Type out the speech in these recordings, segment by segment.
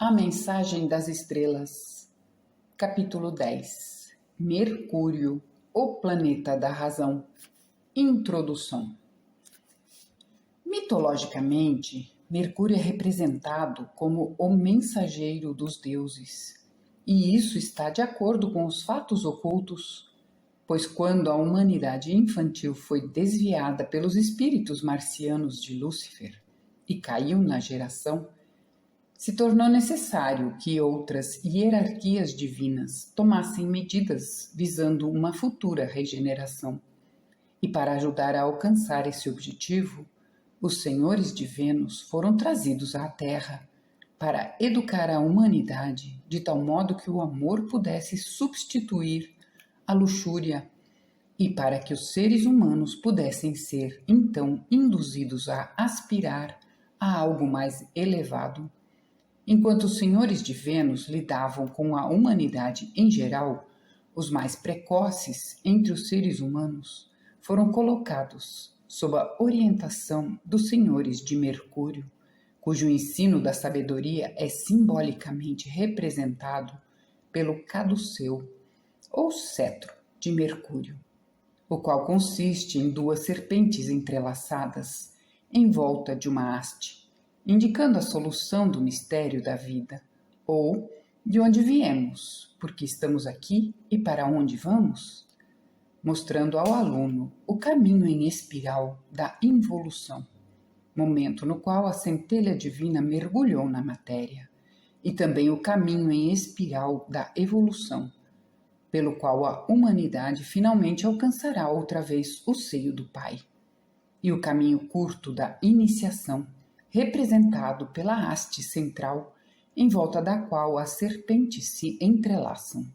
A Mensagem das Estrelas, capítulo 10. Mercúrio, o planeta da razão. Introdução. Mitologicamente, Mercúrio é representado como o mensageiro dos deuses, e isso está de acordo com os fatos ocultos, pois quando a humanidade infantil foi desviada pelos espíritos marcianos de Lúcifer e caiu na geração, se tornou necessário que outras hierarquias divinas tomassem medidas visando uma futura regeneração. E para ajudar a alcançar esse objetivo, os senhores de Vênus foram trazidos à Terra para educar a humanidade de tal modo que o amor pudesse substituir a luxúria e para que os seres humanos pudessem ser, então, induzidos a aspirar a algo mais elevado. Enquanto os senhores de Vênus lidavam com a humanidade em geral, os mais precoces entre os seres humanos foram colocados sob a orientação dos senhores de Mercúrio, cujo ensino da sabedoria é simbolicamente representado pelo caduceu, ou cetro de Mercúrio, o qual consiste em duas serpentes entrelaçadas em volta de uma haste, indicando a solução do mistério da vida, ou de onde viemos, porque estamos aqui e para onde vamos, mostrando ao aluno o caminho em espiral da involução, momento no qual a centelha divina mergulhou na matéria, e também o caminho em espiral da evolução, pelo qual a humanidade finalmente alcançará outra vez o seio do Pai, e o caminho curto da iniciação, representado pela haste central, em volta da qual as serpentes se entrelaçam.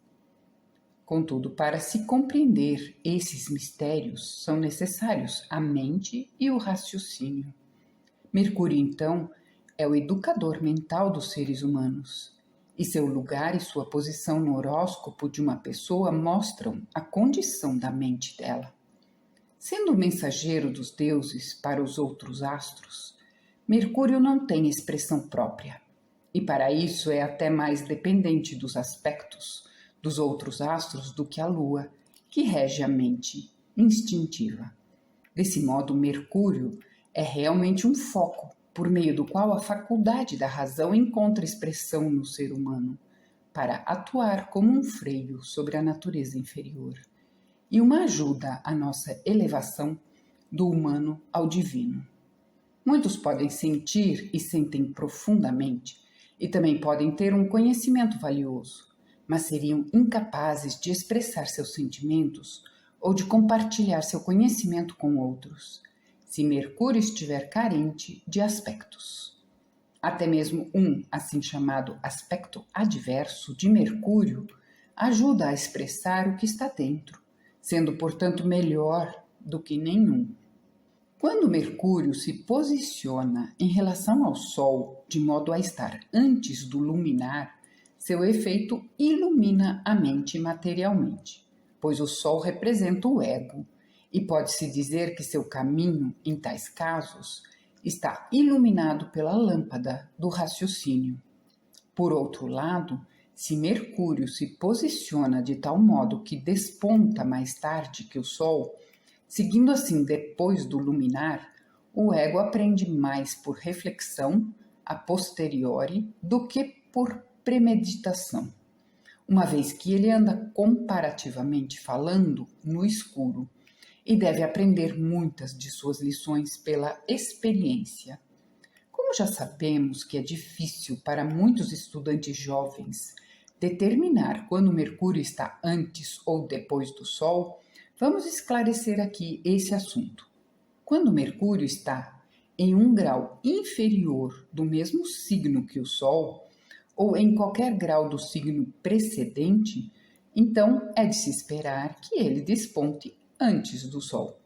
Contudo, para se compreender esses mistérios, são necessários a mente e o raciocínio. Mercúrio, então, é o educador mental dos seres humanos, e seu lugar e sua posição no horóscopo de uma pessoa mostram a condição da mente dela. Sendo o mensageiro dos deuses para os outros astros, Mercúrio não tem expressão própria, e para isso é até mais dependente dos aspectos dos outros astros do que a Lua, que rege a mente instintiva. Desse modo, Mercúrio é realmente um foco, por meio do qual a faculdade da razão encontra expressão no ser humano, para atuar como um freio sobre a natureza inferior, e uma ajuda à nossa elevação do humano ao divino. Muitos podem sentir e sentem profundamente, e também podem ter um conhecimento valioso, mas seriam incapazes de expressar seus sentimentos ou de compartilhar seu conhecimento com outros, se Mercúrio estiver carente de aspectos. Até mesmo um, assim chamado aspecto adverso de Mercúrio, ajuda a expressar o que está dentro, sendo, portanto, melhor do que nenhum. Quando Mercúrio se posiciona em relação ao Sol, de modo a estar antes do luminar, seu efeito ilumina a mente materialmente, pois o Sol representa o ego, e pode-se dizer que seu caminho, em tais casos, está iluminado pela lâmpada do raciocínio. Por outro lado, se Mercúrio se posiciona de tal modo que desponta mais tarde que o Sol, seguindo assim depois do luminar, o ego aprende mais por reflexão a posteriori do que por premeditação, uma vez que ele anda comparativamente falando no escuro e deve aprender muitas de suas lições pela experiência. Como já sabemos que é difícil para muitos estudantes jovens determinar quando Mercúrio está antes ou depois do Sol, vamos esclarecer aqui esse assunto. Quando Mercúrio está em um grau inferior do mesmo signo que o Sol, ou em qualquer grau do signo precedente, então é de se esperar que ele desponte antes do Sol.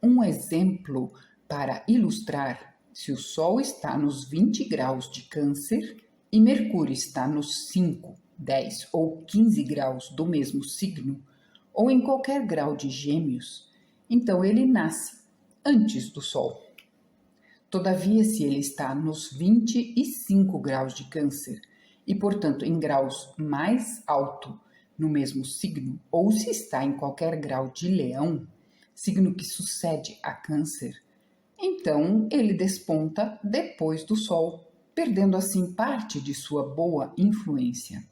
Um exemplo para ilustrar: se o Sol está nos 20 graus de Câncer e Mercúrio está nos 5, 10 ou 15 graus do mesmo signo, ou em qualquer grau de Gêmeos, então ele nasce antes do Sol. Todavia, se ele está nos 25 graus de Câncer e, portanto, em graus mais alto no mesmo signo, ou se está em qualquer grau de Leão, signo que sucede a Câncer, então ele desponta depois do Sol, perdendo assim parte de sua boa influência.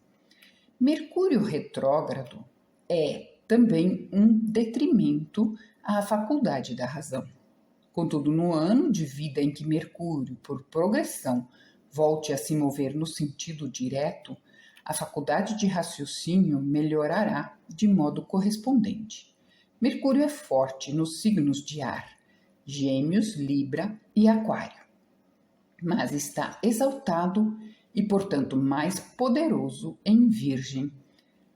Mercúrio retrógrado é também um detrimento à faculdade da razão. Contudo, no ano de vida em que Mercúrio, por progressão, volte a se mover no sentido direto, a faculdade de raciocínio melhorará de modo correspondente. Mercúrio é forte nos signos de ar, Gêmeos, Libra e Aquário, mas está exaltado e, portanto, mais poderoso em Virgem.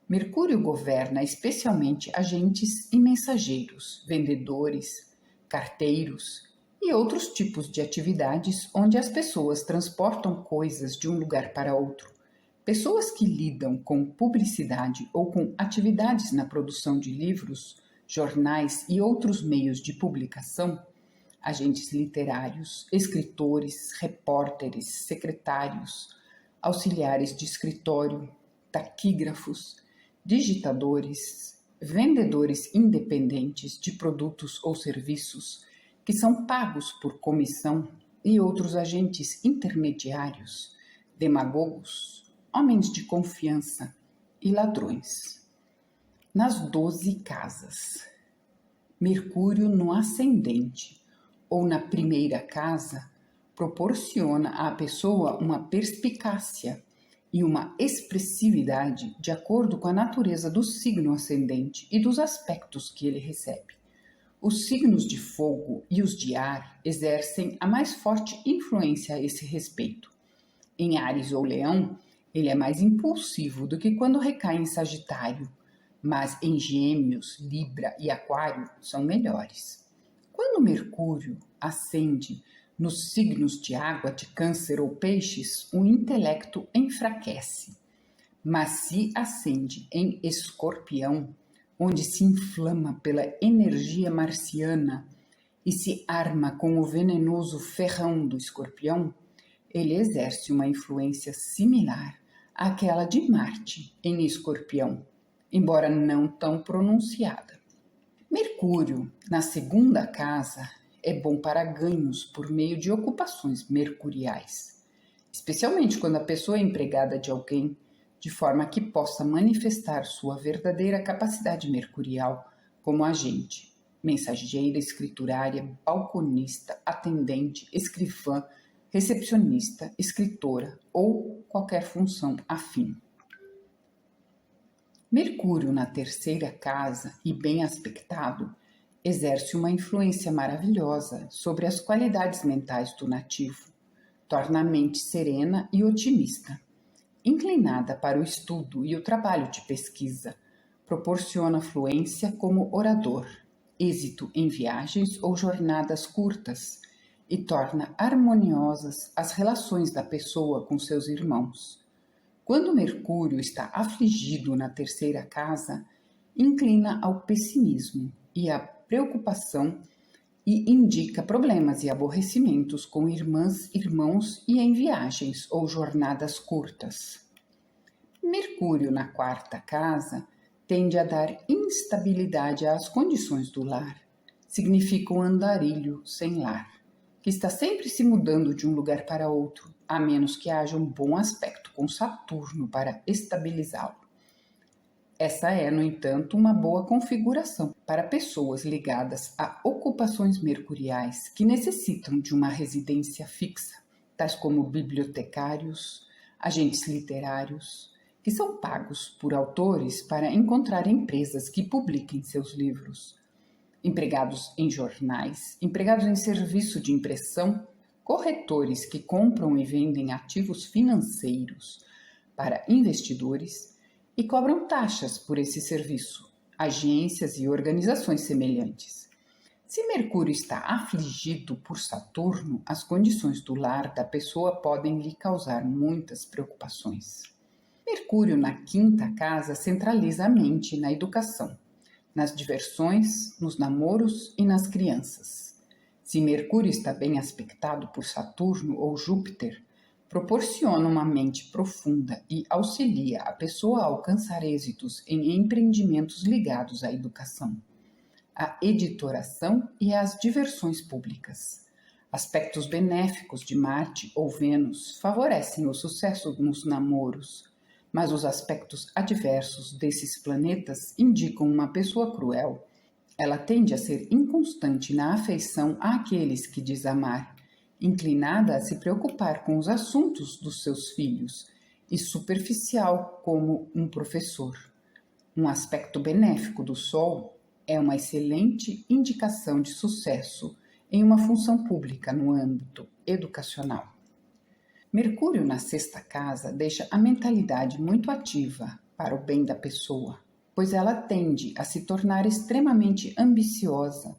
Mercúrio governa especialmente agentes e mensageiros, vendedores, carteiros e outros tipos de atividades onde as pessoas transportam coisas de um lugar para outro. Pessoas que lidam com publicidade ou com atividades na produção de livros, jornais e outros meios de publicação, agentes literários, escritores, repórteres, secretários, auxiliares de escritório, taquígrafos, digitadores, vendedores independentes de produtos ou serviços que são pagos por comissão e outros agentes intermediários, demagogos, homens de confiança e ladrões. Nas 12 casas, Mercúrio no ascendente ou na primeira casa proporciona à pessoa uma perspicácia e uma expressividade de acordo com a natureza do signo ascendente e dos aspectos que ele recebe. Os signos de fogo e os de ar exercem a mais forte influência a esse respeito. Em Áries ou Leão, ele é mais impulsivo do que quando recai em Sagitário, mas em Gêmeos, Libra e Aquário são melhores. Quando Mercúrio ascende nos signos de água de Câncer ou Peixes, o intelecto enfraquece. Mas se ascende em Escorpião, onde se inflama pela energia marciana e se arma com o venenoso ferrão do Escorpião, ele exerce uma influência similar àquela de Marte em Escorpião, embora não tão pronunciada. Mercúrio, na segunda casa, é bom para ganhos por meio de ocupações mercuriais, especialmente quando a pessoa é empregada de alguém, de forma que possa manifestar sua verdadeira capacidade mercurial como agente, mensageira, escriturária, balconista, atendente, escrivã, recepcionista, escritora ou qualquer função afim. Mercúrio na terceira casa e bem aspectado exerce uma influência maravilhosa sobre as qualidades mentais do nativo, torna a mente serena e otimista, inclinada para o estudo e o trabalho de pesquisa, proporciona fluência como orador, êxito em viagens ou jornadas curtas e torna harmoniosas as relações da pessoa com seus irmãos. Quando Mercúrio está afligido na terceira casa, inclina ao pessimismo e à preocupação e indica problemas e aborrecimentos com irmãs, irmãos e em viagens ou jornadas curtas. Mercúrio na quarta casa tende a dar instabilidade às condições do lar. Significa um andarilho sem lar, que está sempre se mudando de um lugar para outro, a menos que haja um bom aspecto com Saturno para estabilizá-lo. Essa é, no entanto, uma boa configuração para pessoas ligadas a ocupações mercuriais que necessitam de uma residência fixa, tais como bibliotecários, agentes literários, que são pagos por autores para encontrar empresas que publiquem seus livros, empregados em jornais, empregados em serviço de impressão, corretores que compram e vendem ativos financeiros para investidores e cobram taxas por esse serviço, agências e organizações semelhantes. Se Mercúrio está afligido por Saturno, as condições do lar da pessoa podem lhe causar muitas preocupações. Mercúrio na quinta casa centraliza a mente na educação, nas diversões, nos namoros e nas crianças. Se Mercúrio está bem aspectado por Saturno ou Júpiter, proporciona uma mente profunda e auxilia a pessoa a alcançar êxitos em empreendimentos ligados à educação, à editoração e às diversões públicas. Aspectos benéficos de Marte ou Vênus favorecem o sucesso nos namoros, mas os aspectos adversos desses planetas indicam uma pessoa cruel. Ela tende a ser inconstante na afeição àqueles que diz amar, inclinada a se preocupar com os assuntos dos seus filhos e superficial como um professor. Um aspecto benéfico do Sol é uma excelente indicação de sucesso em uma função pública no âmbito educacional. Mercúrio na sexta casa deixa a mentalidade muito ativa para o bem da pessoa, pois ela tende a se tornar extremamente ambiciosa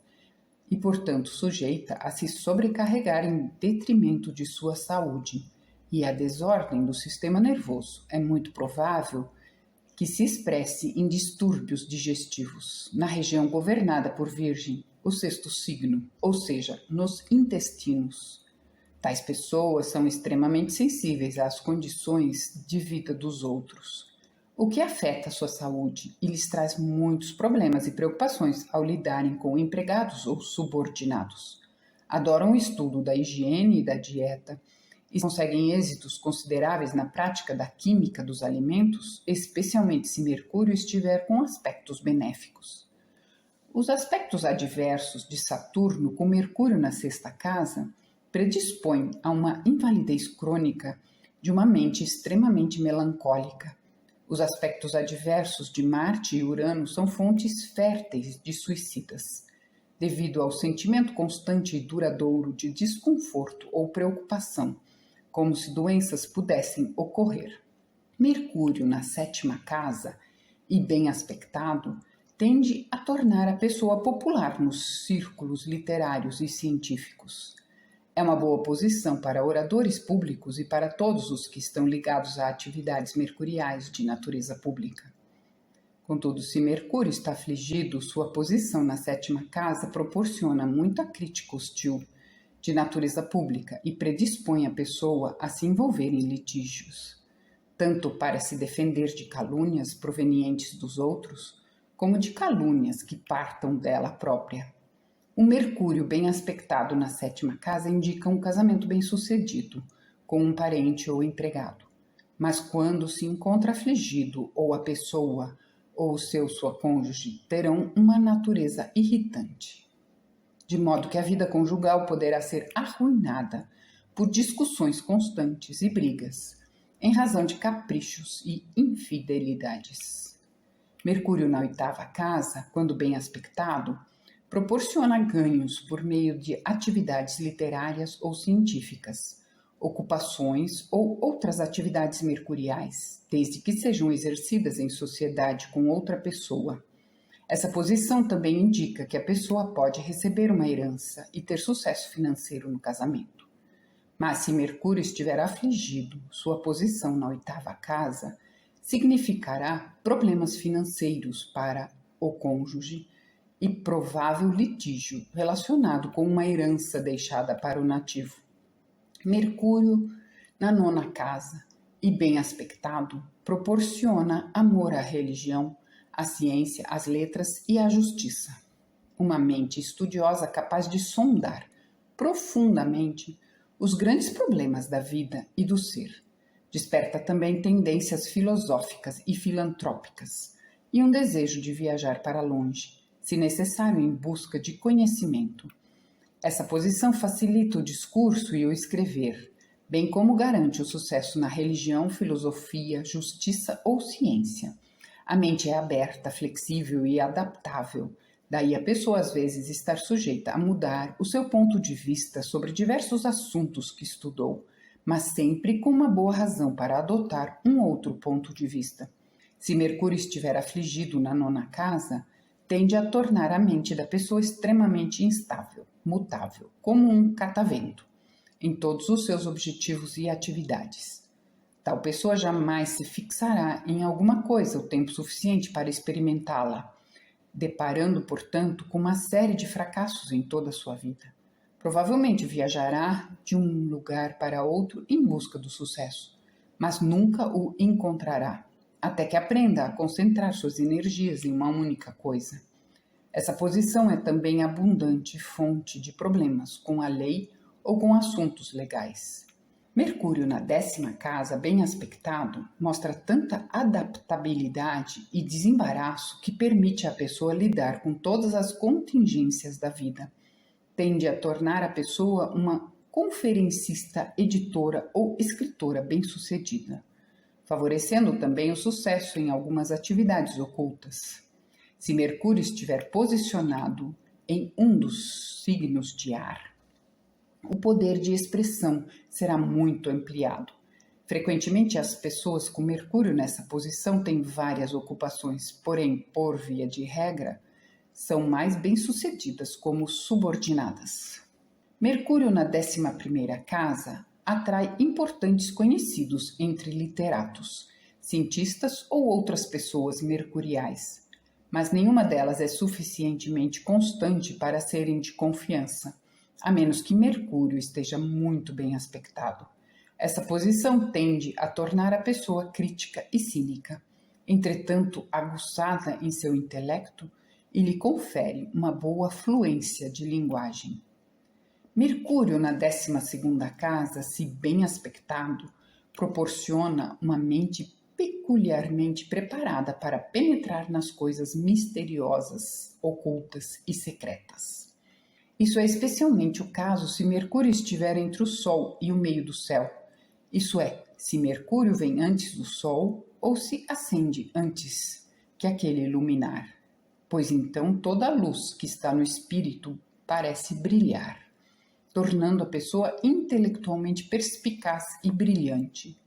e, portanto, sujeita a se sobrecarregar em detrimento de sua saúde, e a desordem do sistema nervoso é muito provável que se expresse em distúrbios digestivos na região governada por Virgem, o sexto signo, ou seja, nos intestinos. Tais pessoas são extremamente sensíveis às condições de vida dos outros, o que afeta sua saúde e lhes traz muitos problemas e preocupações ao lidarem com empregados ou subordinados. Adoram o estudo da higiene e da dieta e conseguem êxitos consideráveis na prática da química dos alimentos, especialmente se Mercúrio estiver com aspectos benéficos. Os aspectos adversos de Saturno com Mercúrio na sexta casa predispõem a uma invalidez crônica de uma mente extremamente melancólica. Os aspectos adversos de Marte e Urano são fontes férteis de suicidas, devido ao sentimento constante e duradouro de desconforto ou preocupação, como se doenças pudessem ocorrer. Mercúrio na sétima casa, e bem aspectado, tende a tornar a pessoa popular nos círculos literários e científicos. É uma boa posição para oradores públicos e para todos os que estão ligados a atividades mercuriais de natureza pública. Contudo, se Mercúrio está afligido, sua posição na sétima casa proporciona muita crítica hostil de natureza pública e predispõe a pessoa a se envolver em litígios, tanto para se defender de calúnias provenientes dos outros, como de calúnias que partam dela própria. O Mercúrio bem aspectado na sétima casa indica um casamento bem-sucedido com um parente ou empregado. Mas quando se encontra afligido, ou a pessoa ou sua cônjuge terão uma natureza irritante, de modo que a vida conjugal poderá ser arruinada por discussões constantes e brigas, em razão de caprichos e infidelidades. Mercúrio na oitava casa, quando bem aspectado, proporciona ganhos por meio de atividades literárias ou científicas, ocupações ou outras atividades mercuriais, desde que sejam exercidas em sociedade com outra pessoa. Essa posição também indica que a pessoa pode receber uma herança e ter sucesso financeiro no casamento. Mas se Mercúrio estiver afligido, sua posição na oitava casa significará problemas financeiros para o cônjuge e provável litígio relacionado com uma herança deixada para o nativo. Mercúrio na nona casa, e bem aspectado, proporciona amor à religião, à ciência, às letras e à justiça. Uma mente estudiosa capaz de sondar profundamente os grandes problemas da vida e do ser. Desperta também tendências filosóficas e filantrópicas e um desejo de viajar para longe, se necessário em busca de conhecimento. Essa posição facilita o discurso e o escrever, bem como garante o sucesso na religião, filosofia, justiça ou ciência. A mente é aberta, flexível e adaptável, daí a pessoa às vezes estar sujeita a mudar o seu ponto de vista sobre diversos assuntos que estudou, mas sempre com uma boa razão para adotar um outro ponto de vista. Se Mercúrio estiver afligido na nona casa, tende a tornar a mente da pessoa extremamente instável, mutável, como um catavento, em todos os seus objetivos e atividades. Tal pessoa jamais se fixará em alguma coisa o tempo suficiente para experimentá-la, deparando, portanto, com uma série de fracassos em toda a sua vida. Provavelmente viajará de um lugar para outro em busca do sucesso, mas nunca o encontrará, até que aprenda a concentrar suas energias em uma única coisa. Essa posição é também abundante fonte de problemas com a lei ou com assuntos legais. Mercúrio na 10ª casa, bem aspectado, mostra tanta adaptabilidade e desembaraço que permite à pessoa lidar com todas as contingências da vida. Tende a tornar a pessoa uma conferencista, editora ou escritora bem-sucedida, favorecendo também o sucesso em algumas atividades ocultas. Se Mercúrio estiver posicionado em um dos signos de ar, o poder de expressão será muito ampliado. Frequentemente, as pessoas com Mercúrio nessa posição têm várias ocupações, porém, por via de regra, são mais bem-sucedidas como subordinadas. Mercúrio na 11ª casa atrai importantes conhecidos entre literatos, cientistas ou outras pessoas mercuriais, mas nenhuma delas é suficientemente constante para serem de confiança, a menos que Mercúrio esteja muito bem aspectado. Essa posição tende a tornar a pessoa crítica e cínica, entretanto aguçada em seu intelecto, e lhe confere uma boa fluência de linguagem. Mercúrio na 12ª casa, se bem aspectado, proporciona uma mente peculiarmente preparada para penetrar nas coisas misteriosas, ocultas e secretas. Isso é especialmente o caso se Mercúrio estiver entre o Sol e o meio do céu, isso é, se Mercúrio vem antes do Sol ou se ascende antes que aquele luminar, pois então toda a luz que está no espírito parece brilhar, tornando a pessoa intelectualmente perspicaz e brilhante.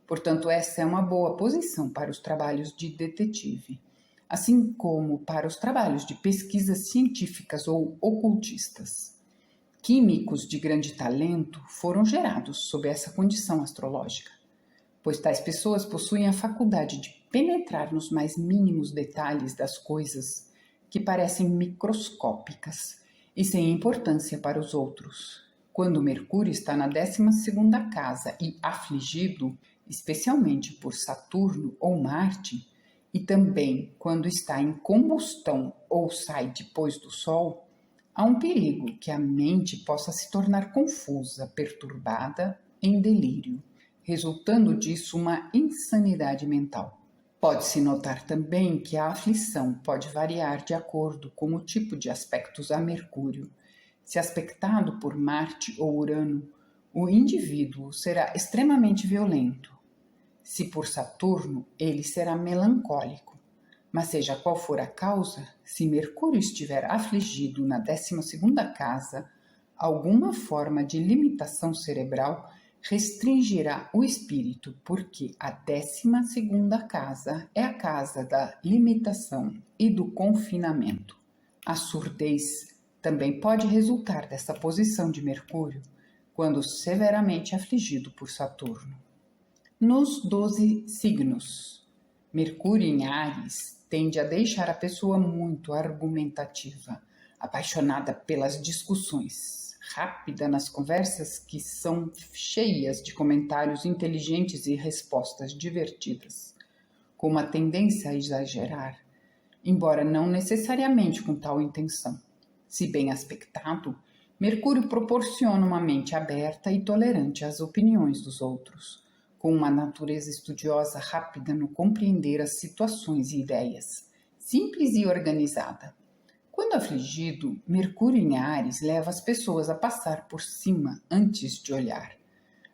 Portanto, essa é uma boa posição para os trabalhos de detetive, assim como para os trabalhos de pesquisas científicas ou ocultistas. Químicos de grande talento foram gerados sob essa condição astrológica, pois tais pessoas possuem a faculdade de penetrar nos mais mínimos detalhes das coisas que parecem microscópicas e sem importância para os outros. Quando Mercúrio está na 12ª casa e afligido, especialmente por Saturno ou Marte, e também quando está em combustão ou sai depois do Sol, há um perigo que a mente possa se tornar confusa, perturbada, em delírio, resultando disso uma insanidade mental. Pode-se notar também que a aflição pode variar de acordo com o tipo de aspectos a Mercúrio. Se aspectado por Marte ou Urano, o indivíduo será extremamente violento. Se por Saturno, ele será melancólico. Mas seja qual for a causa, se Mercúrio estiver afligido na 12ª casa, alguma forma de limitação cerebral restringirá o espírito, porque a 12ª casa é a casa da limitação e do confinamento. A surdez também pode resultar dessa posição de Mercúrio, quando severamente afligido por Saturno. Nos 12 signos, Mercúrio em Áries tende a deixar a pessoa muito argumentativa, apaixonada pelas discussões, rápida nas conversas que são cheias de comentários inteligentes e respostas divertidas, com uma tendência a exagerar, embora não necessariamente com tal intenção. Se bem aspectado, Mercúrio proporciona uma mente aberta e tolerante às opiniões dos outros, com uma natureza estudiosa rápida no compreender as situações e ideias, simples e organizada. Quando afligido, Mercúrio em Áries leva as pessoas a passar por cima antes de olhar.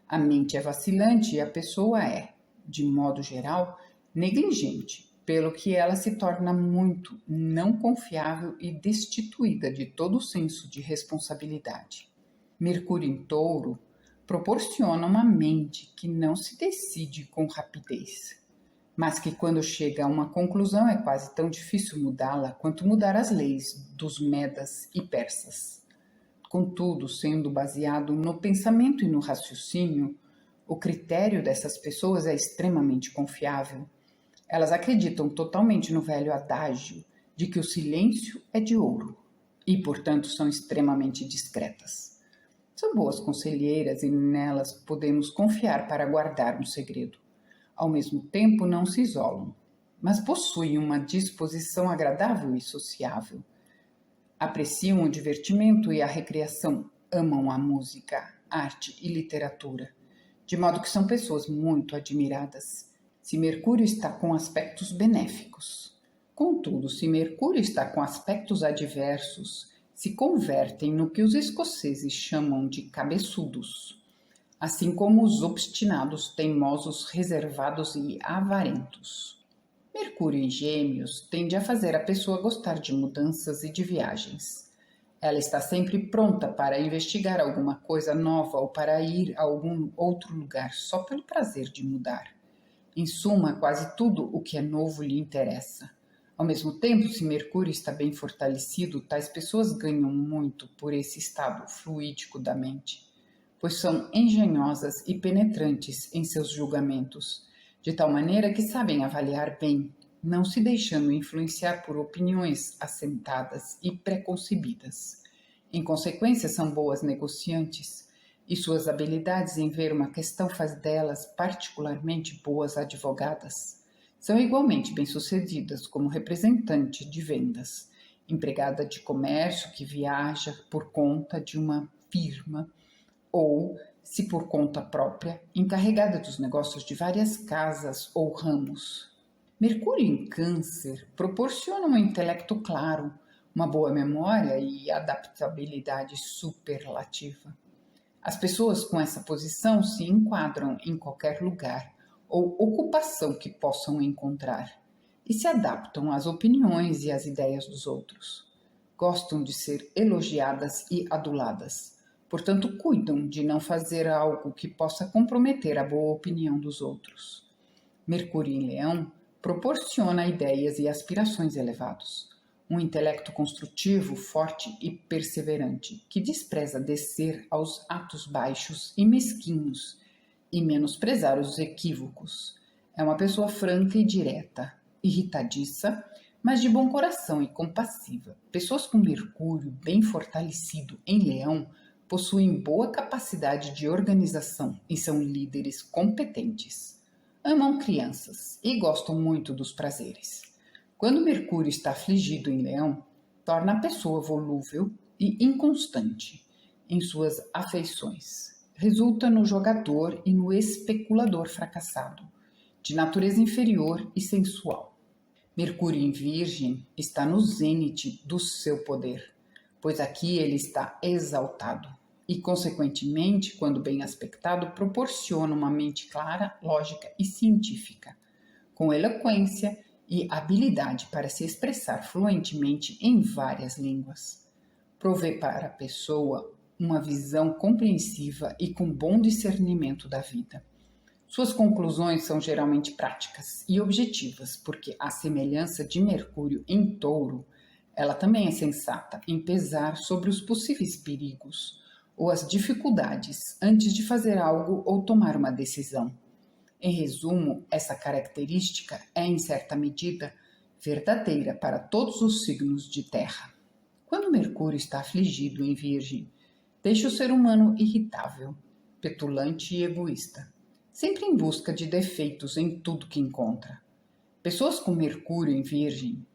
A mente é vacilante e a pessoa é, de modo geral, negligente, pelo que ela se torna muito não confiável e destituída de todo o senso de responsabilidade. Mercúrio em Touro proporciona uma mente que não se decide com rapidez, mas que quando chega a uma conclusão é quase tão difícil mudá-la quanto mudar as leis dos Medas e Persas. Contudo, sendo baseado no pensamento e no raciocínio, o critério dessas pessoas é extremamente confiável. Elas acreditam totalmente no velho adágio de que o silêncio é de ouro e, portanto, são extremamente discretas. São boas conselheiras e nelas podemos confiar para guardar um segredo. Ao mesmo tempo, não se isolam, mas possuem uma disposição agradável e sociável. Apreciam o divertimento e a recreação, amam a música, arte e literatura, de modo que são pessoas muito admiradas. Se Mercúrio está com aspectos benéficos. Contudo, se Mercúrio está com aspectos adversos, se convertem no que os escoceses chamam de cabeçudos, assim como os obstinados, teimosos, reservados e avarentos. Mercúrio em Gêmeos tende a fazer a pessoa gostar de mudanças e de viagens. Ela está sempre pronta para investigar alguma coisa nova ou para ir a algum outro lugar só pelo prazer de mudar. Em suma, quase tudo o que é novo lhe interessa. Ao mesmo tempo, se Mercúrio está bem fortalecido, tais pessoas ganham muito por esse estado fluídico da mente, pois são engenhosas e penetrantes em seus julgamentos, de tal maneira que sabem avaliar bem, não se deixando influenciar por opiniões assentadas e preconcebidas. Em consequência, são boas negociantes, e suas habilidades em ver uma questão faz delas particularmente boas advogadas. São igualmente bem-sucedidas como representante de vendas, empregada de comércio que viaja por conta de uma firma ou, se por conta própria, encarregada dos negócios de várias casas ou ramos. Mercúrio em Câncer proporciona um intelecto claro, uma boa memória e adaptabilidade superlativa. As pessoas com essa posição se enquadram em qualquer lugar ou ocupação que possam encontrar e se adaptam às opiniões e às ideias dos outros. Gostam de ser elogiadas e aduladas. Portanto, cuidam de não fazer algo que possa comprometer a boa opinião dos outros. Mercúrio em Leão proporciona ideias e aspirações elevados, um intelecto construtivo, forte e perseverante, que despreza descer aos atos baixos e mesquinhos e menosprezar os equívocos. É uma pessoa franca e direta, irritadiça, mas de bom coração e compassiva. Pessoas com Mercúrio bem fortalecido em Leão possuem boa capacidade de organização e são líderes competentes. Amam crianças e gostam muito dos prazeres. Quando Mercúrio está afligido em Leão, torna a pessoa volúvel e inconstante em suas afeições. Resulta no jogador e no especulador fracassado, de natureza inferior e sensual. Mercúrio em Virgem está no zênite do seu poder, pois aqui ele está exaltado e, consequentemente, quando bem aspectado, proporciona uma mente clara, lógica e científica, com eloquência e habilidade para se expressar fluentemente em várias línguas. Provê para a pessoa uma visão compreensiva e com bom discernimento da vida. Suas conclusões são geralmente práticas e objetivas, porque, à semelhança de Mercúrio em Touro, ela também é sensata em pesar sobre os possíveis perigos ou as dificuldades antes de fazer algo ou tomar uma decisão. Em resumo, essa característica é, em certa medida, verdadeira para todos os signos de terra. Quando Mercúrio está afligido em Virgem, deixa o ser humano irritável, petulante e egoísta, sempre em busca de defeitos em tudo que encontra. Pessoas com Mercúrio em Virgem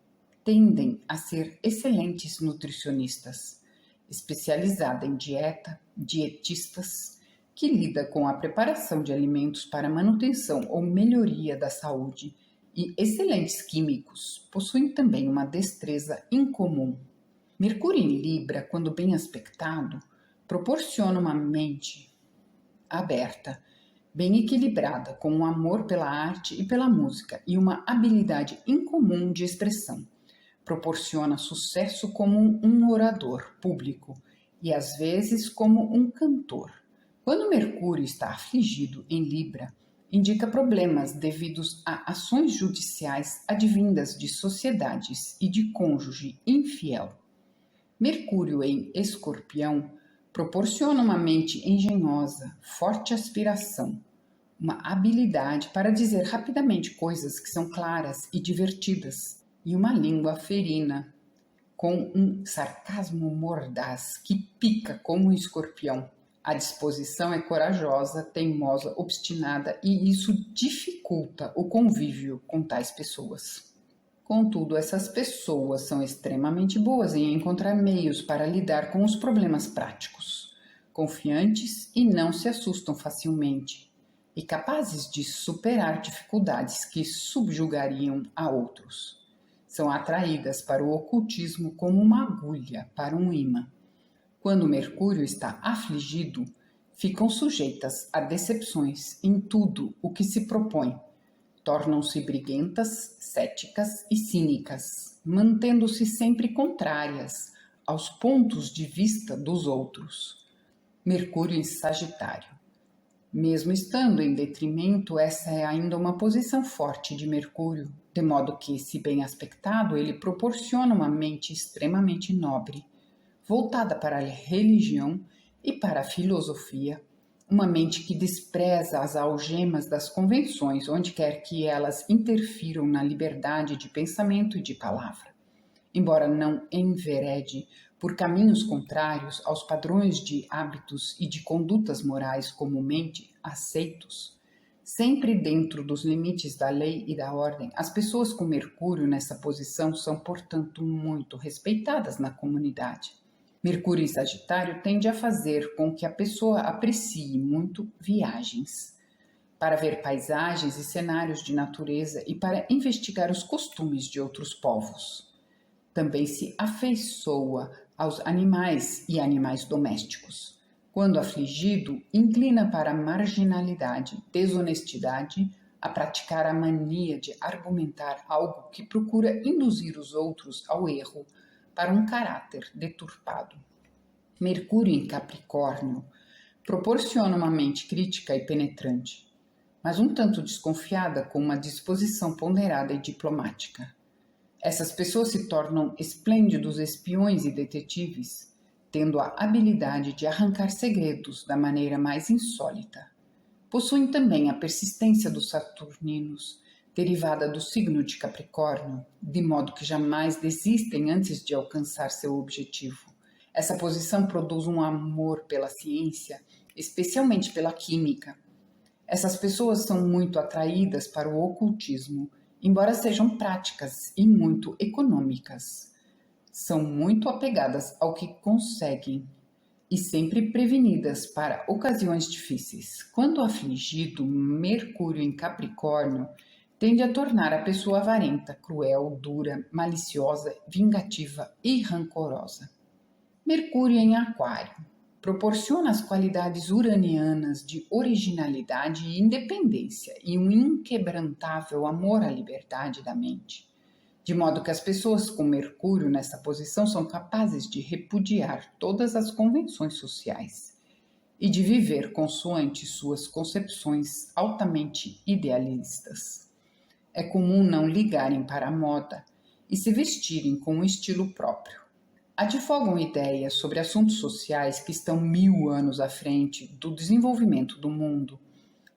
tendem a ser excelentes nutricionistas, especializada em dieta, dietistas, que lida com a preparação de alimentos para manutenção ou melhoria da saúde, e excelentes químicos possuem também uma destreza incomum. Mercúrio em Libra, quando bem aspectado, proporciona uma mente aberta, bem equilibrada, com um amor pela arte e pela música e uma habilidade incomum de expressão. Proporciona sucesso como um orador público e, às vezes, como um cantor. Quando Mercúrio está afligido em Libra, indica problemas devidos a ações judiciais advindas de sociedades e de cônjuge infiel. Mercúrio em Escorpião proporciona uma mente engenhosa, forte aspiração, uma habilidade para dizer rapidamente coisas que são claras e divertidas, e uma língua ferina, com um sarcasmo mordaz que pica como um escorpião. A disposição é corajosa, teimosa, obstinada e isso dificulta o convívio com tais pessoas. Contudo, essas pessoas são extremamente boas em encontrar meios para lidar com os problemas práticos, confiantes e não se assustam facilmente, e capazes de superar dificuldades que subjugariam a outros. São atraídas para o ocultismo como uma agulha para um imã. Quando Mercúrio está afligido, ficam sujeitas a decepções em tudo o que se propõe. Tornam-se briguentas, céticas e cínicas, mantendo-se sempre contrárias aos pontos de vista dos outros. Mercúrio em Sagitário. Mesmo estando em detrimento, essa é ainda uma posição forte de Mercúrio, de modo que, se bem aspectado, ele proporciona uma mente extremamente nobre, voltada para a religião e para a filosofia, uma mente que despreza as algemas das convenções, onde quer que elas interfiram na liberdade de pensamento e de palavra. Embora não enverede por caminhos contrários aos padrões de hábitos e de condutas morais comumente aceitos, sempre dentro dos limites da lei e da ordem, as pessoas com Mercúrio nessa posição são, portanto, muito respeitadas na comunidade. Mercúrio em Sagitário tende a fazer com que a pessoa aprecie muito viagens, para ver paisagens e cenários de natureza e para investigar os costumes de outros povos. Também se afeiçoa aos animais e animais domésticos. Quando afligido, inclina para a marginalidade, desonestidade, a praticar a mania de argumentar algo que procura induzir os outros ao erro, para um caráter deturpado. Mercúrio em Capricórnio proporciona uma mente crítica e penetrante, mas um tanto desconfiada, com uma disposição ponderada e diplomática. Essas pessoas se tornam esplêndidos espiões e detetives, tendo a habilidade de arrancar segredos da maneira mais insólita. Possuem também a persistência dos saturninos, derivada do signo de Capricórnio, de modo que jamais desistem antes de alcançar seu objetivo. Essa posição produz um amor pela ciência, especialmente pela química. Essas pessoas são muito atraídas para o ocultismo, embora sejam práticas e muito econômicas. São muito apegadas ao que conseguem e sempre prevenidas para ocasiões difíceis. Quando afligido, Mercúrio em Capricórnio tende a tornar a pessoa avarenta, cruel, dura, maliciosa, vingativa e rancorosa. Mercúrio em Aquário proporciona as qualidades uranianas de originalidade e independência e um inquebrantável amor à liberdade da mente, de modo que as pessoas com Mercúrio nessa posição são capazes de repudiar todas as convenções sociais e de viver consoante suas concepções altamente idealistas. É comum não ligarem para a moda e se vestirem com um estilo próprio. Advogam ideias sobre assuntos sociais que estão 1000 anos à frente do desenvolvimento do mundo,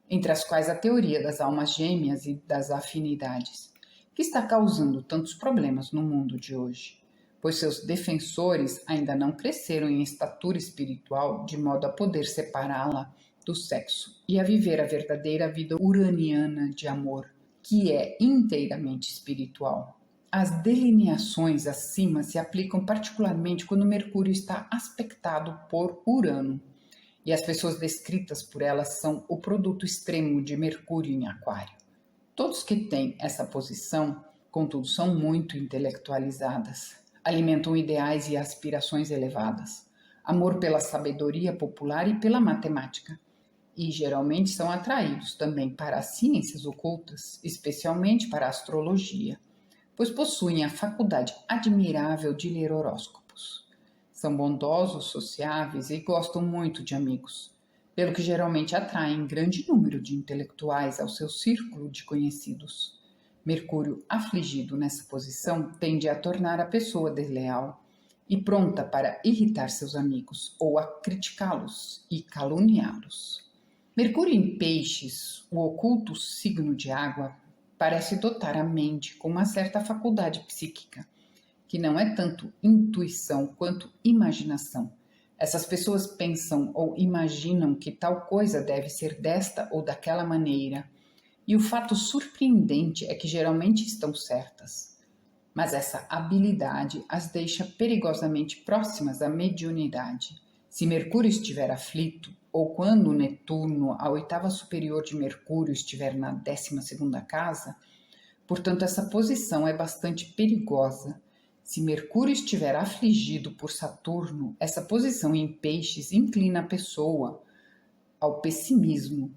entre as quais a teoria das almas gêmeas e das afinidades, que está causando tantos problemas no mundo de hoje, pois seus defensores ainda não cresceram em estatura espiritual de modo a poder separá-la do sexo e a viver a verdadeira vida uraniana de amor, que é inteiramente espiritual. As delineações acima se aplicam particularmente quando Mercúrio está aspectado por Urano, e as pessoas descritas por elas são o produto extremo de Mercúrio em Aquário. Todos que têm essa posição, contudo, são muito intelectualizadas, alimentam ideais e aspirações elevadas, amor pela sabedoria popular e pela matemática, e geralmente são atraídos também para as ciências ocultas, especialmente para a astrologia, pois possuem a faculdade admirável de ler horóscopos. São bondosos, sociáveis e gostam muito de amigos, pelo que geralmente atraem grande número de intelectuais ao seu círculo de conhecidos. Mercúrio, afligido nessa posição, tende a tornar a pessoa desleal e pronta para irritar seus amigos ou a criticá-los e caluniá-los. Mercúrio em Peixes, o oculto signo de água, parece dotar a mente com uma certa faculdade psíquica, que não é tanto intuição quanto imaginação. Essas pessoas pensam ou imaginam que tal coisa deve ser desta ou daquela maneira, e o fato surpreendente é que geralmente estão certas. Mas essa habilidade as deixa perigosamente próximas à mediunidade. Se Mercúrio estiver aflito, ou quando Netuno, a oitava superior de Mercúrio, estiver na 12ª casa, portanto, essa posição é bastante perigosa. Se Mercúrio estiver afligido por Saturno, essa posição em Peixes inclina a pessoa ao pessimismo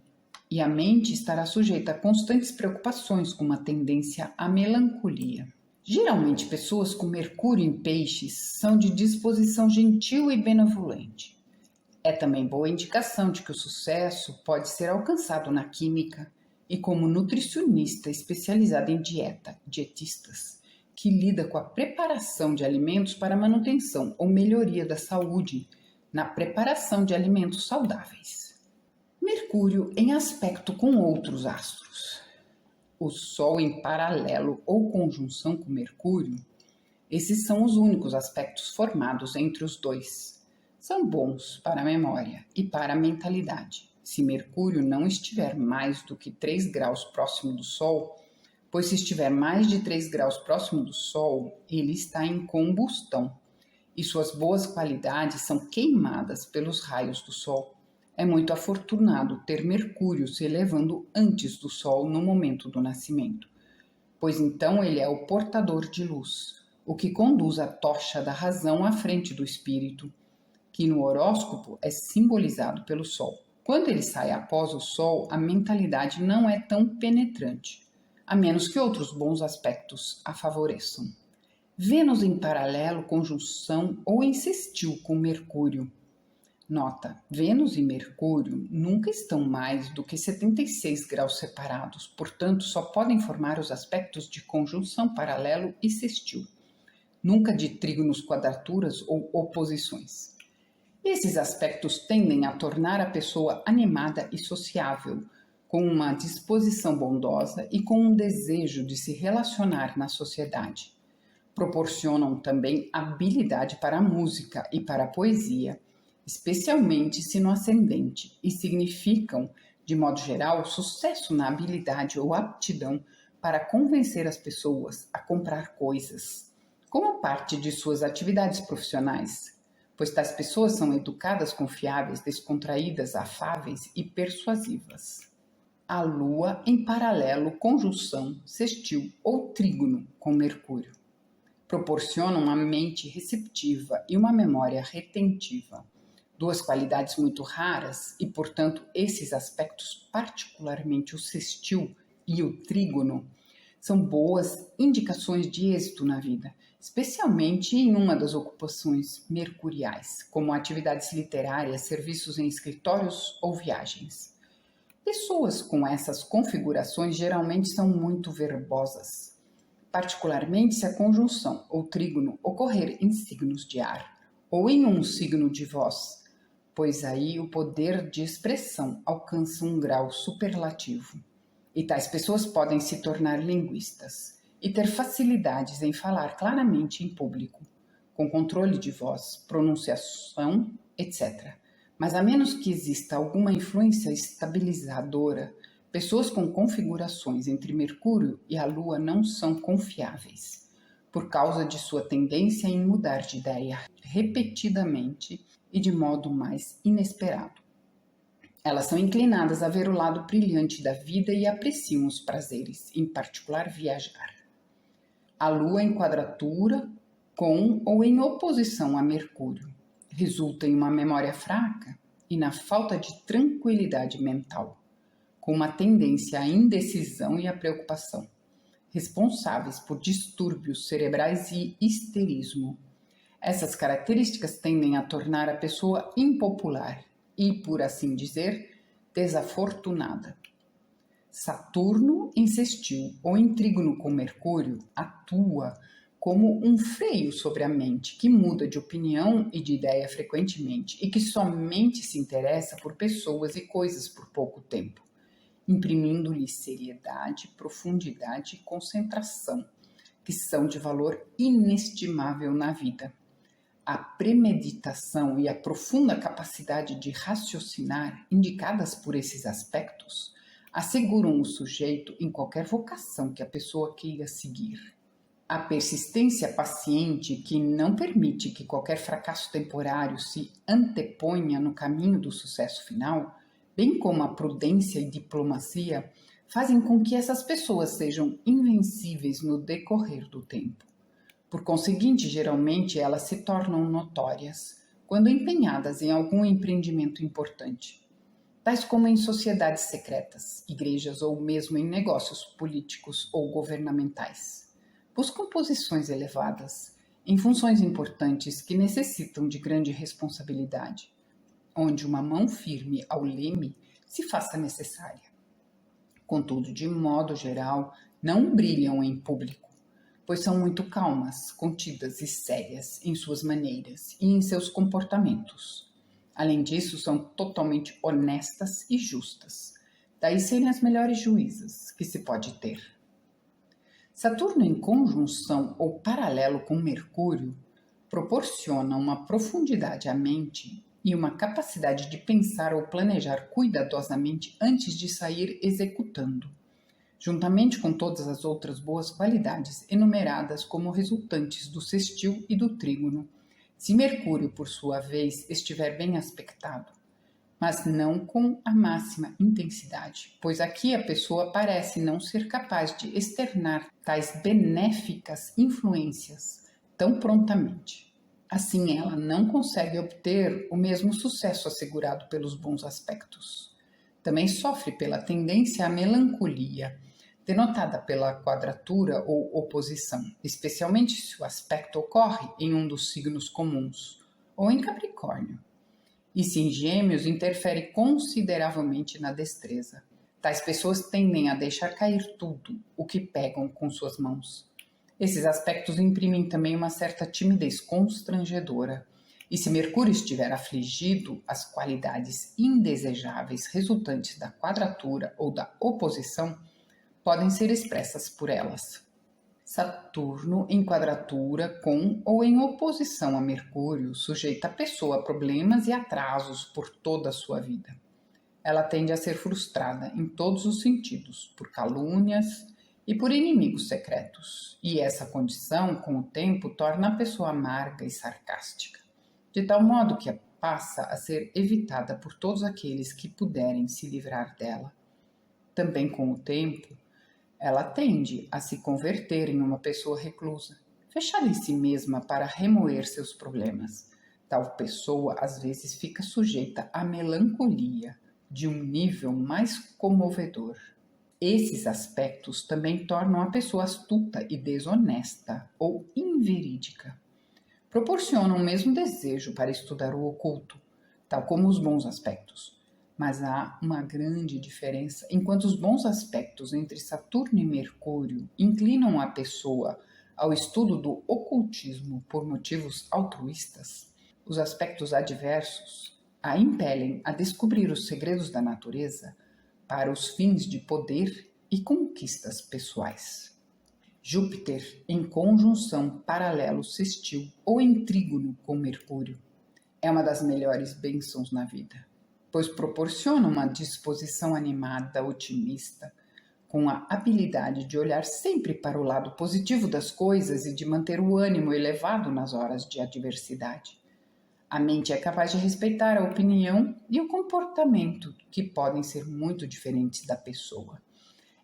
e a mente estará sujeita a constantes preocupações com uma tendência à melancolia. Geralmente, pessoas com Mercúrio em Peixes são de disposição gentil e benevolente. É também boa indicação de que o sucesso pode ser alcançado na química e como nutricionista especializada em dietistas, que lida com a preparação de alimentos para manutenção ou melhoria da saúde na preparação de alimentos saudáveis. Mercúrio em aspecto com outros astros. O Sol em paralelo ou conjunção com Mercúrio, esses são os únicos aspectos formados entre os dois. São bons para a memória e para a mentalidade. Se Mercúrio não estiver mais do que 3 graus próximo do Sol, pois se estiver mais de 3 graus próximo do Sol, ele está em combustão e suas boas qualidades são queimadas pelos raios do Sol. É muito afortunado ter Mercúrio se elevando antes do Sol no momento do nascimento, pois então ele é o portador de luz, o que conduz a tocha da razão à frente do espírito, que no horóscopo é simbolizado pelo Sol. Quando ele sai após o Sol, a mentalidade não é tão penetrante, a menos que outros bons aspectos a favoreçam. Vênus em paralelo, conjunção ou em sextil com Mercúrio. Nota: Vênus e Mercúrio nunca estão mais do que 76 graus separados, portanto, só podem formar os aspectos de conjunção, paralelo e sextil, nunca de trígonos, quadraturas ou oposições. Esses aspectos tendem a tornar a pessoa animada e sociável, com uma disposição bondosa e com um desejo de se relacionar na sociedade. Proporcionam também habilidade para a música e para a poesia, especialmente se no ascendente, e significam, de modo geral, sucesso na habilidade ou aptidão para convencer as pessoas a comprar coisas, como parte de suas atividades profissionais, pois tais pessoas são educadas, confiáveis, descontraídas, afáveis e persuasivas. A Lua em paralelo, conjunção, sextil ou trígono com Mercúrio proporcionam uma mente receptiva e uma memória retentiva, duas qualidades muito raras e, portanto, esses aspectos, particularmente o sextil e o trígono, são boas indicações de êxito na vida, especialmente em uma das ocupações mercuriais, como atividades literárias, serviços em escritórios ou viagens. Pessoas com essas configurações geralmente são muito verbosas, particularmente se a conjunção ou trígono ocorrer em signos de ar ou em um signo de voz, pois aí o poder de expressão alcança um grau superlativo. E tais pessoas podem se tornar linguistas e ter facilidades em falar claramente em público, com controle de voz, pronunciação, etc. Mas a menos que exista alguma influência estabilizadora, pessoas com configurações entre Mercúrio e a Lua não são confiáveis, por causa de sua tendência em mudar de ideia repetidamente e de modo mais inesperado. Elas são inclinadas a ver o lado brilhante da vida e apreciam os prazeres, em particular viajar. A Lua em quadratura com ou em oposição a Mercúrio resulta em uma memória fraca e na falta de tranquilidade mental, com uma tendência à indecisão e à preocupação, responsáveis por distúrbios cerebrais e histerismo. Essas características tendem a tornar a pessoa impopular e, por assim dizer, desafortunada. Saturno em sextil ou em trígono com Mercúrio atua como um freio sobre a mente que muda de opinião e de ideia frequentemente e que somente se interessa por pessoas e coisas por pouco tempo, imprimindo-lhe seriedade, profundidade e concentração, que são de valor inestimável na vida. A premeditação e a profunda capacidade de raciocinar indicadas por esses aspectos asseguram o sujeito em qualquer vocação que a pessoa queira seguir. A persistência paciente que não permite que qualquer fracasso temporário se anteponha no caminho do sucesso final, bem como a prudência e diplomacia, fazem com que essas pessoas sejam invencíveis no decorrer do tempo. Por conseguinte, geralmente elas se tornam notórias quando empenhadas em algum empreendimento importante, tais como em sociedades secretas, igrejas ou mesmo em negócios políticos ou governamentais. Buscam posições elevadas em funções importantes que necessitam de grande responsabilidade, onde uma mão firme ao leme se faça necessária. Contudo, de modo geral, não brilham em público, pois são muito calmas, contidas e sérias em suas maneiras e em seus comportamentos. Além disso, são totalmente honestas e justas, daí serem as melhores juízas que se pode ter. Saturno em conjunção ou paralelo com Mercúrio proporciona uma profundidade à mente e uma capacidade de pensar ou planejar cuidadosamente antes de sair executando, juntamente com todas as outras boas qualidades enumeradas como resultantes do sextil e do trígono, se Mercúrio, por sua vez, estiver bem aspectado, mas não com a máxima intensidade, pois aqui a pessoa parece não ser capaz de externar tais benéficas influências tão prontamente. Assim, ela não consegue obter o mesmo sucesso assegurado pelos bons aspectos. Também sofre pela tendência à melancolia, denotada pela quadratura ou oposição, especialmente se o aspecto ocorre em um dos signos comuns, ou em Capricórnio. E se em Gêmeos, interfere consideravelmente na destreza. Tais pessoas tendem a deixar cair tudo o que pegam com suas mãos. Esses aspectos imprimem também uma certa timidez constrangedora. E se Mercúrio estiver afligido, as qualidades indesejáveis resultantes da quadratura ou da oposição podem ser expressas por elas. Saturno em quadratura com ou em oposição a Mercúrio sujeita a pessoa a problemas e atrasos por toda a sua vida. Ela tende a ser frustrada em todos os sentidos, por calúnias e por inimigos secretos. E essa condição, com o tempo, torna a pessoa amarga e sarcástica, de tal modo que passa a ser evitada por todos aqueles que puderem se livrar dela. Também com o tempo, ela tende a se converter em uma pessoa reclusa, fechada em si mesma para remoer seus problemas. Tal pessoa, às vezes, fica sujeita à melancolia de um nível mais comovedor. Esses aspectos também tornam a pessoa astuta e desonesta ou inverídica. Proporcionam o mesmo desejo para estudar o oculto, tal como os bons aspectos. Mas há uma grande diferença. Enquanto os bons aspectos entre Saturno e Mercúrio inclinam a pessoa ao estudo do ocultismo por motivos altruístas, os aspectos adversos a impelem a descobrir os segredos da natureza para os fins de poder e conquistas pessoais. Júpiter em conjunção paralelo sextil ou em trígono com Mercúrio é uma das melhores bênçãos na vida, pois proporciona uma disposição animada, otimista, com a habilidade de olhar sempre para o lado positivo das coisas e de manter o ânimo elevado nas horas de adversidade. A mente é capaz de respeitar a opinião e o comportamento, que podem ser muito diferentes da pessoa.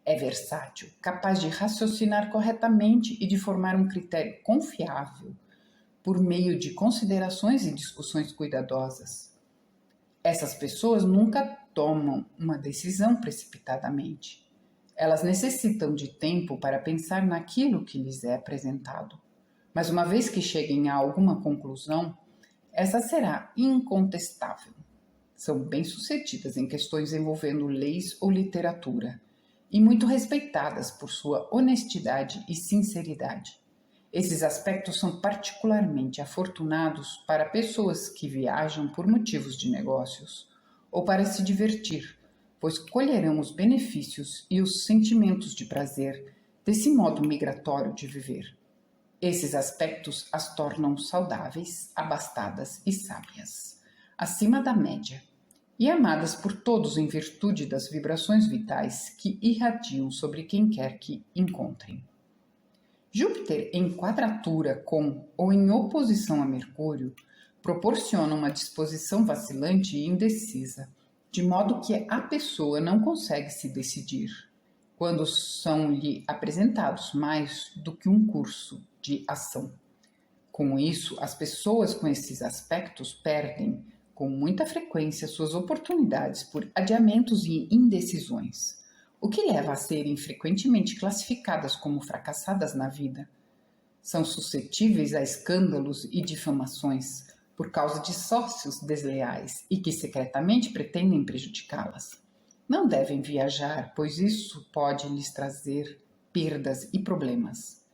É versátil, capaz de raciocinar corretamente e de formar um critério confiável por meio de considerações e discussões cuidadosas. Essas pessoas nunca tomam uma decisão precipitadamente. Elas necessitam de tempo para pensar naquilo que lhes é apresentado. Mas uma vez que cheguem a alguma conclusão, essa será incontestável. São bem-sucedidas em questões envolvendo leis ou literatura e muito respeitadas por sua honestidade e sinceridade. Esses aspectos são particularmente afortunados para pessoas que viajam por motivos de negócios ou para se divertir, pois colherão os benefícios e os sentimentos de prazer desse modo migratório de viver. Esses aspectos as tornam saudáveis, abastadas e sábias, acima da média, e amadas por todos em virtude das vibrações vitais que irradiam sobre quem quer que encontrem. Júpiter em quadratura com ou em oposição a Mercúrio proporciona uma disposição vacilante e indecisa, de modo que a pessoa não consegue se decidir quando são-lhe apresentados mais do que um curso de ação. Com isso, as pessoas com esses aspectos perdem com muita frequência suas oportunidades por adiamentos e indecisões, o que leva a serem frequentemente classificadas como fracassadas na vida. São suscetíveis a escândalos e difamações por causa de sócios desleais e que secretamente pretendem prejudicá-las. Não devem viajar, pois isso pode lhes trazer perdas e problemas.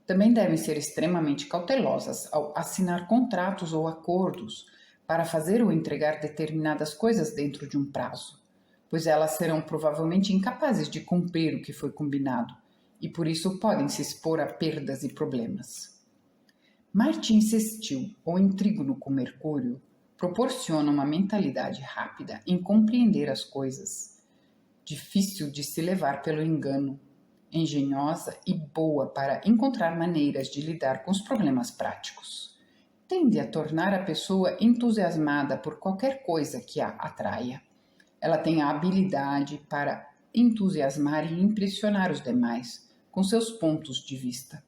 Também devem ser extremamente cautelosas ao assinar contratos ou acordos para fazer ou entregar determinadas coisas dentro de um prazo, pois elas serão provavelmente incapazes de cumprir o que foi combinado e por isso podem se expor a perdas e problemas. Marte em sextil ou em trígono com Mercúrio proporciona uma mentalidade rápida em compreender as coisas, difícil de se levar pelo engano, engenhosa e boa para encontrar maneiras de lidar com os problemas práticos. Tende a tornar a pessoa entusiasmada por qualquer coisa que a atraia. Ela tem a habilidade para entusiasmar e impressionar os demais com seus pontos de vista.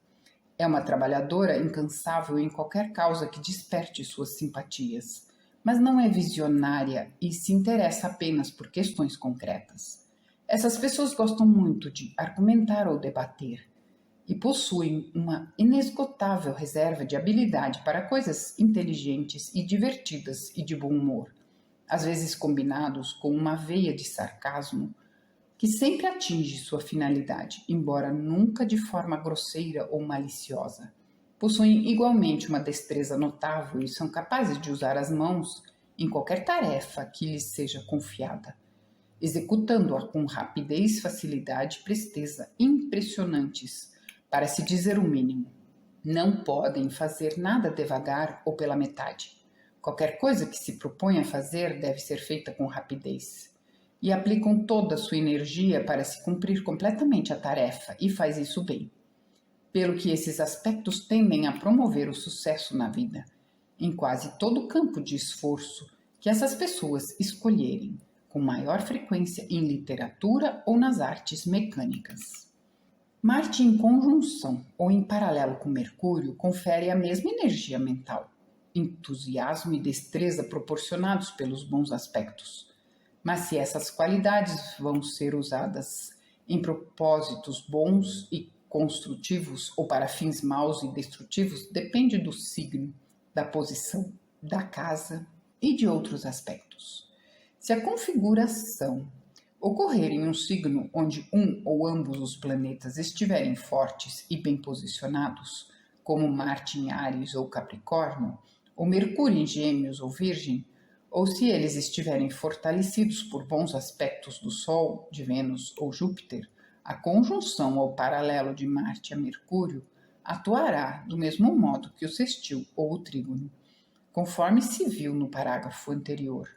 É uma trabalhadora incansável em qualquer causa que desperte suas simpatias, mas não é visionária e se interessa apenas por questões concretas. Essas pessoas gostam muito de argumentar ou debater e possuem uma inesgotável reserva de habilidade para coisas inteligentes e divertidas e de bom humor, às vezes combinados com uma veia de sarcasmo que sempre atinge sua finalidade, embora nunca de forma grosseira ou maliciosa. Possuem igualmente uma destreza notável e são capazes de usar as mãos em qualquer tarefa que lhes seja confiada, executando-a com rapidez, facilidade e presteza impressionantes, para se dizer o mínimo. Não podem fazer nada devagar ou pela metade. Qualquer coisa que se propõe a fazer deve ser feita com rapidez. E aplicam toda a sua energia para se cumprir completamente a tarefa e faz isso bem. Pelo que esses aspectos tendem a promover o sucesso na vida, em quase todo o campo de esforço que essas pessoas escolherem, com maior frequência em literatura ou nas artes mecânicas. Marte em conjunção ou em paralelo com Mercúrio confere a mesma energia mental, entusiasmo e destreza proporcionados pelos bons aspectos. Mas se essas qualidades vão ser usadas em propósitos bons e construtivos ou para fins maus e destrutivos, depende do signo, da posição, da casa e de outros aspectos. Se a configuração ocorrer em um signo onde um ou ambos os planetas estiverem fortes e bem posicionados, como Marte em Áries ou Capricórnio, ou Mercúrio em Gêmeos ou Virgem, ou se eles estiverem fortalecidos por bons aspectos do Sol, de Vênus ou Júpiter, a conjunção ou paralelo de Marte a Mercúrio atuará do mesmo modo que o sextil ou o trígono, conforme se viu no parágrafo anterior.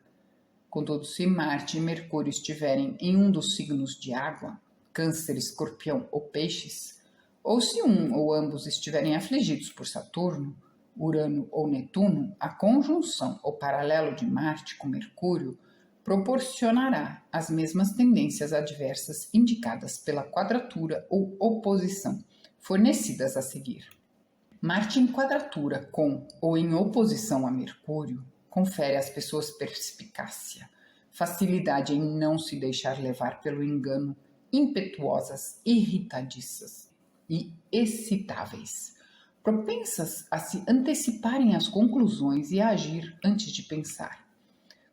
Contudo, se Marte e Mercúrio estiverem em um dos signos de água, Câncer, Escorpião ou Peixes, ou se um ou ambos estiverem afligidos por Saturno, Urano ou Netuno, a conjunção ou paralelo de Marte com Mercúrio proporcionará as mesmas tendências adversas indicadas pela quadratura ou oposição fornecidas a seguir. Marte em quadratura com ou em oposição a Mercúrio confere às pessoas perspicácia, facilidade em não se deixar levar pelo engano, impetuosas, irritadiças e excitáveis, propensas a se anteciparem às conclusões e a agir antes de pensar,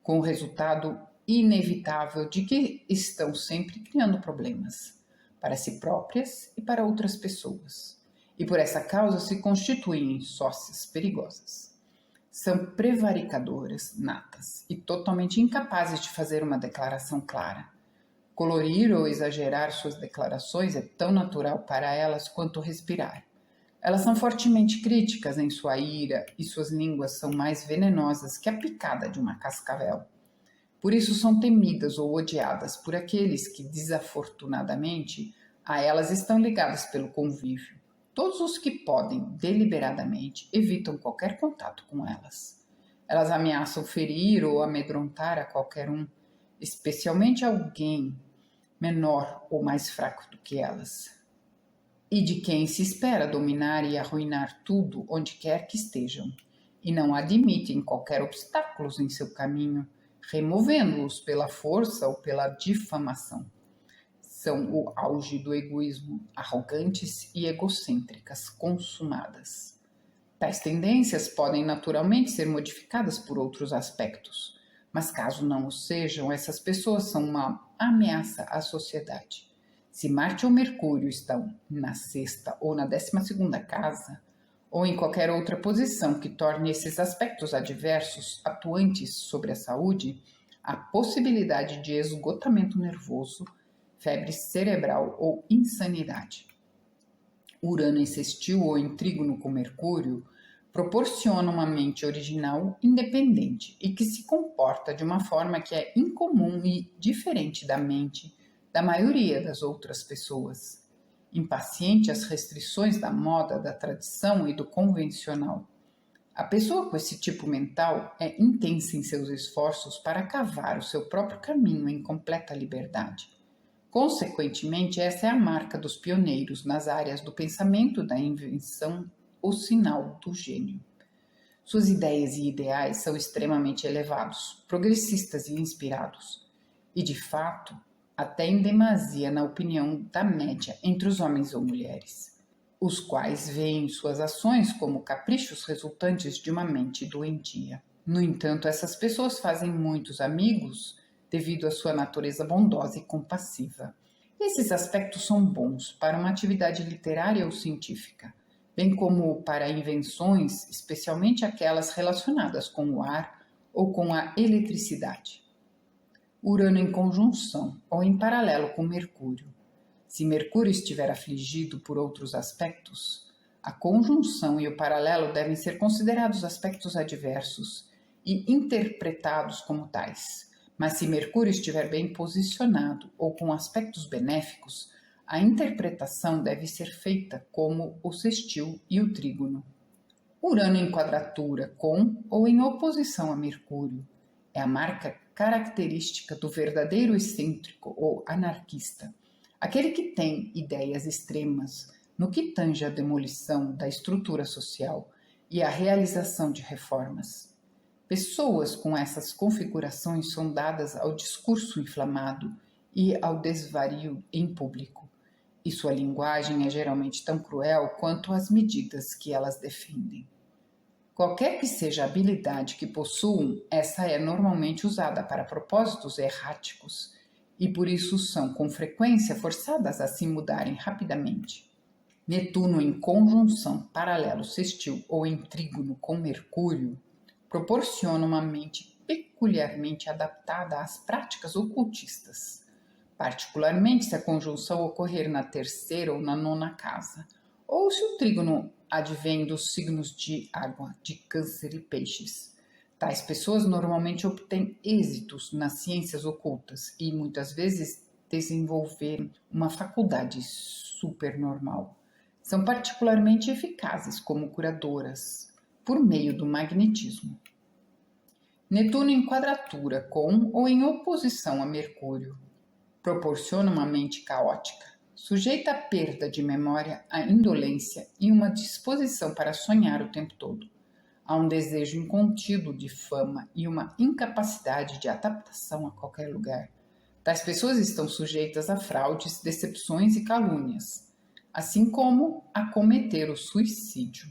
com o resultado inevitável de que estão sempre criando problemas, para si próprias e para outras pessoas, e por essa causa se constituem sócias perigosas. São prevaricadoras natas e totalmente incapazes de fazer uma declaração clara. Colorir ou exagerar suas declarações é tão natural para elas quanto respirar. Elas são fortemente críticas em sua ira e suas línguas são mais venenosas que a picada de uma cascavel. Por isso são temidas ou odiadas por aqueles que, desafortunadamente, a elas estão ligadas pelo convívio. Todos os que podem, deliberadamente, evitam qualquer contato com elas. Elas ameaçam ferir ou amedrontar a qualquer um, especialmente alguém menor ou mais fraco do que elas, e de quem se espera dominar e arruinar tudo onde quer que estejam, e não admitem qualquer obstáculo em seu caminho, removendo-os pela força ou pela difamação. São o auge do egoísmo, arrogantes e egocêntricas consumadas. Tais tendências podem naturalmente ser modificadas por outros aspectos, mas caso não o sejam, essas pessoas são uma ameaça à sociedade. Se Marte ou Mercúrio estão na sexta ou na 12ª casa, ou em qualquer outra posição que torne esses aspectos adversos atuantes sobre a saúde, há possibilidade de esgotamento nervoso, febre cerebral ou insanidade. Urano em sextil ou em trígono com Mercúrio proporciona uma mente original, independente e que se comporta de uma forma que é incomum e diferente da mente da maioria das outras pessoas. Impaciente às restrições da moda, da tradição e do convencional. A pessoa com esse tipo mental é intensa em seus esforços para cavar o seu próprio caminho em completa liberdade. Consequentemente, essa é a marca dos pioneiros nas áreas do pensamento, da invenção, o sinal do gênio. Suas ideias e ideais são extremamente elevados, progressistas e inspirados, e de fato, até em demasia na opinião da média entre os homens ou mulheres, os quais veem suas ações como caprichos resultantes de uma mente doentia. No entanto, essas pessoas fazem muitos amigos devido à sua natureza bondosa e compassiva. Esses aspectos são bons para uma atividade literária ou científica, bem como para invenções, especialmente aquelas relacionadas com o ar ou com a eletricidade. Urano em conjunção ou em paralelo com Mercúrio. Se Mercúrio estiver afligido por outros aspectos, a conjunção e o paralelo devem ser considerados aspectos adversos e interpretados como tais. Mas se Mercúrio estiver bem posicionado ou com aspectos benéficos, a interpretação deve ser feita como o sextil e o trígono. Urano em quadratura com ou em oposição a Mercúrio é a marca característica do verdadeiro excêntrico ou anarquista, aquele que tem ideias extremas no que tange à demolição da estrutura social e à realização de reformas. Pessoas com essas configurações são dadas ao discurso inflamado e ao desvario em público, e sua linguagem é geralmente tão cruel quanto as medidas que elas defendem. Qualquer que seja a habilidade que possuam, essa é normalmente usada para propósitos erráticos e por isso são com frequência forçadas a se mudarem rapidamente. Netuno em conjunção, paralelo, sextil ou em trígono com Mercúrio proporciona uma mente peculiarmente adaptada às práticas ocultistas, particularmente se a conjunção ocorrer na 3ª ou na 9ª casa, ou se o trígono advém dos signos de água, de Câncer e Peixes. Tais pessoas normalmente obtêm êxitos nas ciências ocultas e muitas vezes desenvolveram uma faculdade supernormal. São particularmente eficazes como curadoras, por meio do magnetismo. Netuno em quadratura com ou em oposição a Mercúrio proporciona uma mente caótica, sujeita à perda de memória, à indolência e uma disposição para sonhar o tempo todo. Há um desejo incontido de fama e uma incapacidade de adaptação a qualquer lugar. Tais pessoas estão sujeitas a fraudes, decepções e calúnias, assim como a cometer o suicídio.